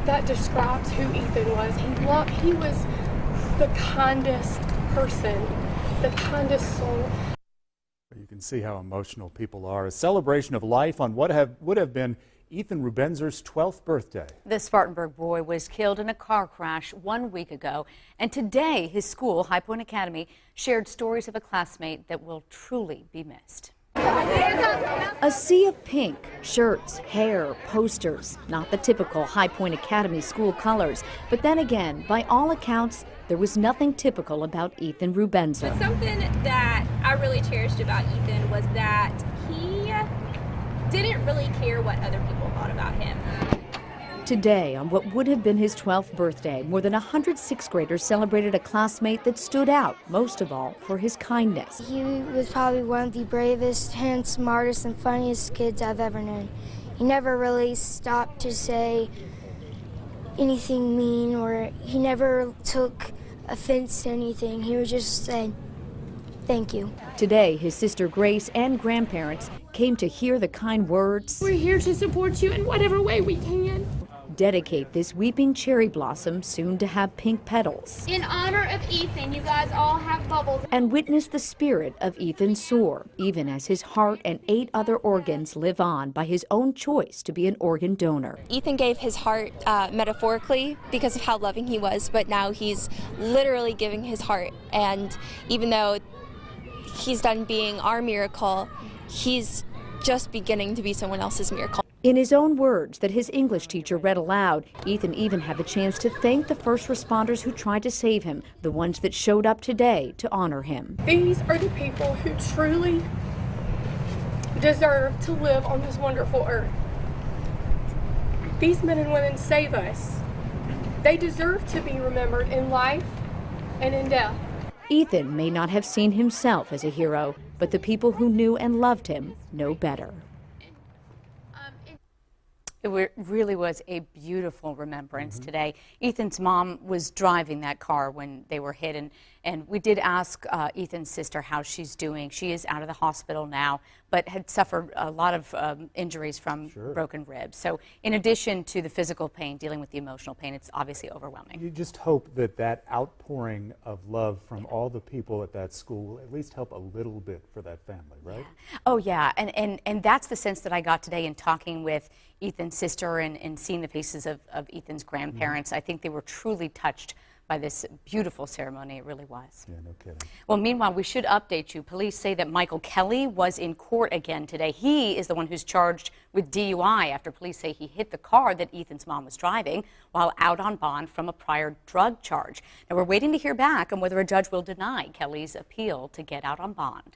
that describes who Ethan was. He was the kindest person, the kindest soul. You can see how emotional people are. A celebration of life on what would have been Ethan Rubenzer's 12th birthday. The Spartanburg boy was killed in a car crash 1 week ago, and today his school, High Point Academy, shared stories of a classmate that will truly be missed. A sea of pink, shirts, hair, posters, not the typical High Point Academy school colors. But then again, by all accounts, there was nothing typical about Ethan Rubenzer. But something that I really cherished about Ethan was that he didn't really care what other people thought about him. Today, on what would have been his 12th birthday, more than 100 sixth graders celebrated a classmate that stood out, most of all, for his kindness. He was probably one of the bravest and smartest and funniest kids I've ever known. He never really stopped to say anything mean, or he never took offense to anything. He would just say, "Thank you." Today, his sister Grace and grandparents came to hear the kind words. We're here to support you in whatever way we can. Dedicate this weeping cherry blossom, soon to have pink petals. In honor of Ethan, you guys all have bubbles. And witness the spirit of Ethan soar, even as his heart and 8 other organs live on by his own choice to be an organ donor. Ethan gave his heart metaphorically because of how loving he was, but now he's literally giving his heart. And even though he's done being our miracle, he's just beginning to be someone else's miracle. In his own words that his English teacher read aloud, Ethan even had the chance to thank the first responders who tried to save him, the ones that showed up today to honor him. These are the people who truly deserve to live on this wonderful earth. These men and women save us. They deserve to be remembered in life and in death. Ethan may not have seen himself as a hero, but the people who knew and loved him know better. It really was a beautiful remembrance today. Ethan's mom was driving that car when they were hit, and we did ask Ethan's sister how she's doing. She is out of the hospital now, but had suffered a lot of injuries from broken ribs. So in addition to the physical pain, dealing with the emotional pain, it's obviously overwhelming. You just hope that that outpouring of love from all the people at that school will at least help a little bit for that family, right? Oh yeah, and that's the sense that I got today in talking with Ethan's sister and seeing the faces of Ethan's grandparents. I think they were truly touched by this beautiful ceremony. It really was. Yeah, no kidding. Well, meanwhile, we should update you. Police say that Michael Kelly was in court again today. He is the one who's charged with DUI after police say he hit the car that Ethan's mom was driving while out on bond from a prior drug charge. Now, we're waiting to hear back on whether a judge will deny Kelly's appeal to get out on bond.